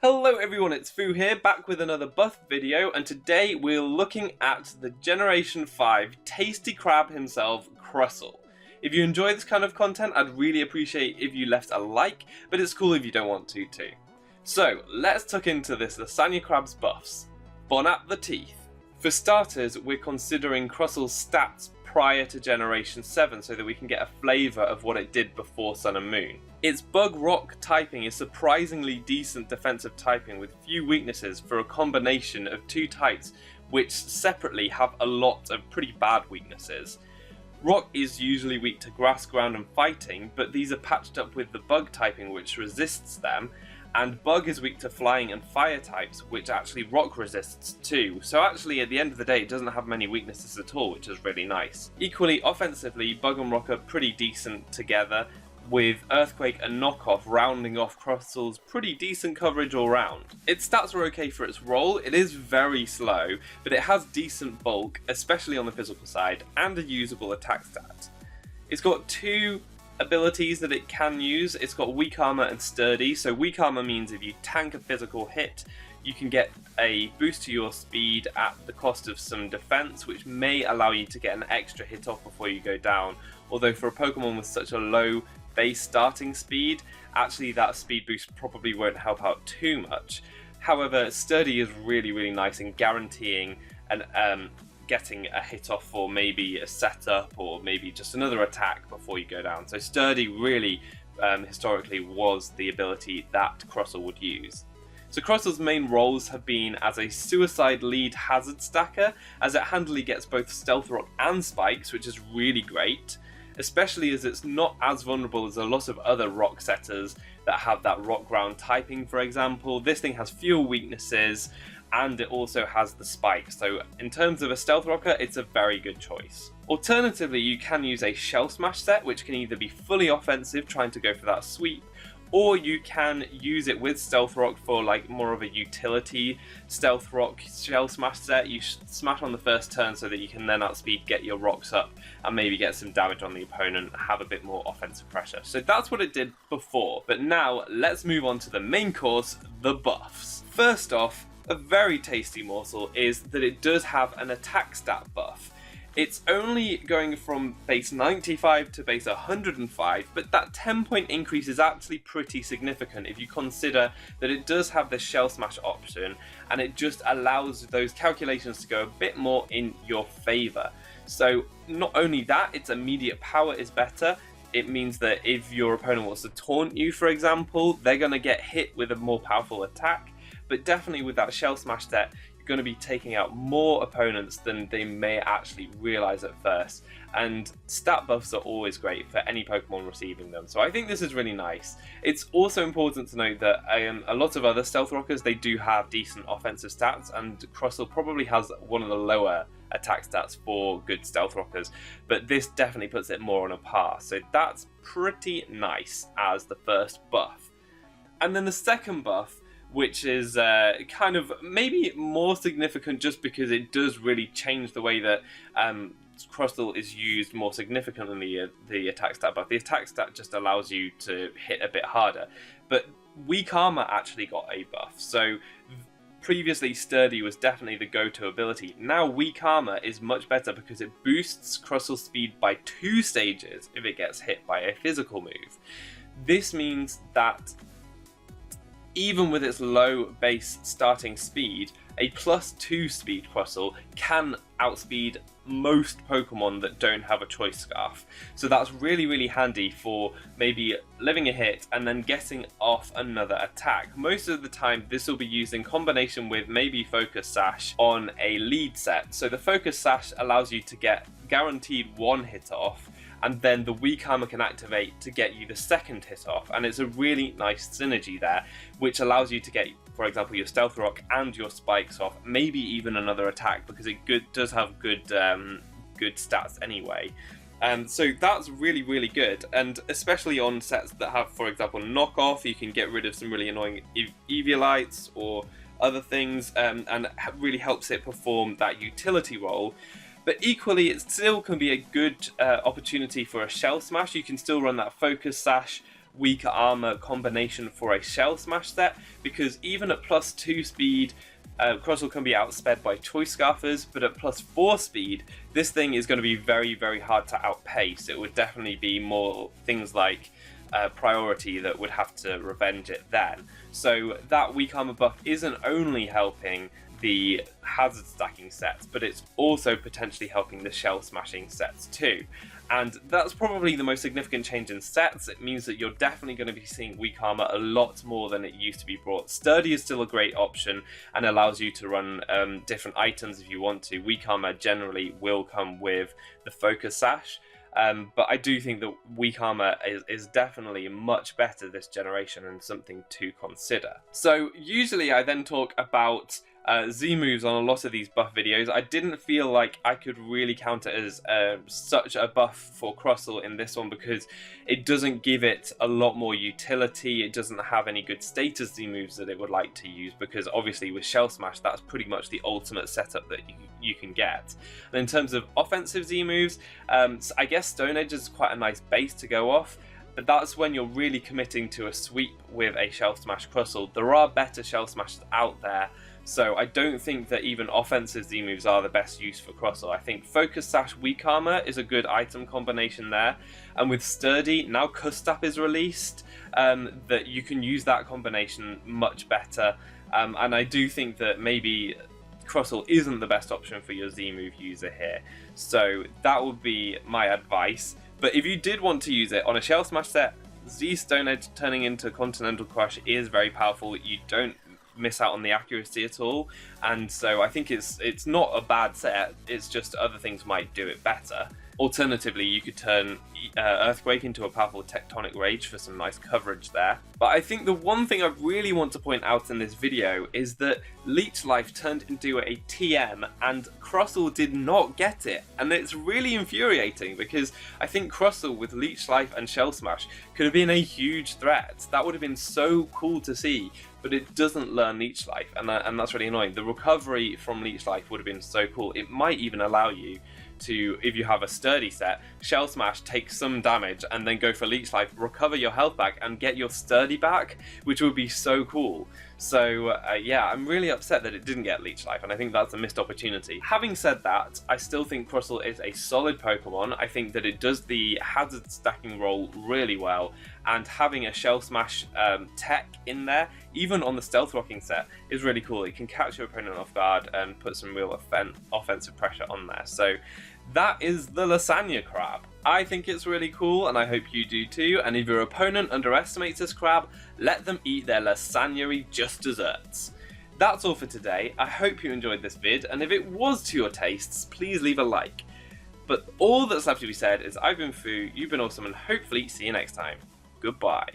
Hello everyone, it's Foo here, back with another buff video, and today we're looking at the Generation 5 tasty crab himself, Crustle. If you enjoy this kind of content, I'd really appreciate if you left a like, but it's cool if you don't want to too. So, let's tuck into this lasagna crab's buffs. Bon at the teeth. For starters, we're considering Crustle's stats prior to Generation 7 so that we can get a flavour of what it did before Sun and Moon. Its bug rock typing is surprisingly decent defensive typing with few weaknesses for a combination of two types which separately have a lot of pretty bad weaknesses. Rock is usually weak to grass, ground and fighting, but these are patched up with the bug typing which resists them, and bug is weak to flying and fire types, which actually rock resists too. So actually at the end of the day it doesn't have many weaknesses at all, which is really nice. Equally offensively, bug and rock are pretty decent together, with Earthquake and Knockoff rounding off Crustle's pretty decent coverage all round. Its stats are okay for its role, it is very slow, but it has decent bulk, especially on the physical side, and a usable attack stat. It's got two abilities that it can use. It's got weak armor and sturdy. So weak armor means if you tank a physical hit, you can get a boost to your speed at the cost of some defense, which may allow you to get an extra hit off before you go down. Although for a Pokemon with such a low base starting speed, actually that speed boost probably won't help out too much. However, sturdy is really nice in guaranteeing an getting a hit off for maybe a setup or maybe just another attack before you go down. So sturdy really historically was the ability that Crustle would use. So Crustle's main roles have been as a suicide lead hazard stacker, as it handily gets both stealth rock and spikes, which is really great, especially as it's not as vulnerable as a lot of other rock setters that have that rock ground typing, for example. This thing has fewer weaknesses, and it also has the spike, so in terms of a stealth rocker, it's a very good choice. Alternatively, you can use a shell smash set, which can either be fully offensive, trying to go for that sweep, or you can use it with stealth rock for like more of a utility stealth rock shell smash set. You smash on the first turn so that you can then outspeed, get your rocks up, and maybe get some damage on the opponent, have a bit more offensive pressure. So that's what it did before, but now let's move on to the main course, the buffs. First off, a very tasty morsel is that it does have an attack stat buff. It's only going from base 95 to base 105, but that 10-point increase is actually pretty significant if you consider that it does have the shell smash option, and it just allows those calculations to go a bit more in your favour. So not only that, its immediate power is better. It means that if your opponent wants to taunt you, for example, they're going to get hit with a more powerful attack. But definitely with that shell smash set, you're going to be taking out more opponents than they may actually realize at first. And stat buffs are always great for any Pokemon receiving them. So I think this is really nice. It's also important to note that a lot of other stealth rockers, they do have decent offensive stats, and Crustle probably has one of the lower attack stats for good stealth rockers, but this definitely puts it more on a par. So that's pretty nice as the first buff. And then the second buff, which is kind of maybe more significant just because it does really change the way that Crustle is used more significantly, the attack stat buff. The attack stat just allows you to hit a bit harder, but weak armor actually got a buff. So previously sturdy was definitely the go-to ability. Now weak armor is much better because it boosts Crustle's speed by 2 stages if it gets hit by a physical move. This means that even with its low base starting speed, a +2 speed Crustle can outspeed most Pokemon that don't have a choice scarf. So that's really handy for maybe living a hit and then getting off another attack. Most of the time this will be used in combination with maybe Focus Sash on a lead set. So the Focus Sash allows you to get guaranteed 1 hit off, and then the weak armor can activate to get you the second hit off, and it's a really nice synergy there, which allows you to get, for example, your stealth rock and your spikes off, maybe even another attack, because it does have good stats anyway. So that's really good, and especially on sets that have, for example, knockoff, you can get rid of some really annoying Eviolites or other things, and really helps it perform that utility role. But equally, it still can be a good opportunity for a shell smash. You can still run that Focus Sash weaker armor combination for a Shell Smash set, because even at +2 speed, Crustle can be outsped by Choice Scarfers, but at +4 speed, this thing is going to be very, very hard to outpace. It would definitely be more things like Priority that would have to revenge it then. So that weak armor buff isn't only helping the hazard stacking sets, but it's also potentially helping the shell smashing sets too. And that's probably the most significant change in sets. It means that you're definitely going to be seeing weak armor a lot more than it used to be brought. Sturdy is still a great option and allows you to run different items if you want to. Weak armor generally will come with the focus sash. But I do think that weak armor is definitely much better this generation and something to consider. So usually I then talk about Z moves on a lot of these buff videos. I didn't feel like I could really count it as such a buff for Crustle in this one because it doesn't give it a lot more utility. It doesn't have any good status Z moves that it would like to use, because obviously with Shell Smash that's pretty much the ultimate setup that you can get. And in terms of offensive Z moves, I guess Stone Edge is quite a nice base to go off, but that's when you're really committing to a sweep with a Shell Smash Crustle. There are better Shell Smashes out there, so I don't think that even offensive Z moves are the best use for Crustle. I think Focus Sash Weak Armor is a good item combination there, and with Sturdy, now Custap is released, that you can use that combination much better, and I do think that maybe Crustle isn't the best option for your Z move user here. So that would be my advice. But if you did want to use it on a Shell Smash set, Z Stone Edge turning into Continental Crush is very powerful. You don't miss out on the accuracy at all, and so I think it's not a bad set. It's just other things might do it better. Alternatively, you could turn Earthquake into a powerful Tectonic Rage for some nice coverage there. But I think the one thing I really want to point out in this video is that Leech Life turned into a TM and Crustle did not get it. And it's really infuriating because I think Crustle with Leech Life and Shell Smash could have been a huge threat. That would have been so cool to see, but it doesn't learn Leech Life, and that's really annoying. The recovery from Leech Life would have been so cool. It might even allow you to, if you have a sturdy set, Shell Smash, take some damage and then go for Leech Life, recover your health back and get your sturdy back, which would be so cool. So yeah, I'm really upset that it didn't get Leech Life, and I think that's a missed opportunity. Having said that, I still think Crustle is a solid Pokemon. I think that it does the hazard stacking role really well, and having a Shell Smash tech in there, even on the Stealth Rocking set, is really cool. It can catch your opponent off guard and put some real offensive pressure on there. So that is the Lasagna Crab. I think it's really cool, and I hope you do too. And if your opponent underestimates this crab, let them eat their lasagna-y just desserts. That's all for today. I hope you enjoyed this vid, and if it was to your tastes, please leave a like. But all that's left to be said is I've been Foo, you've been awesome, and hopefully see you next time. Goodbye.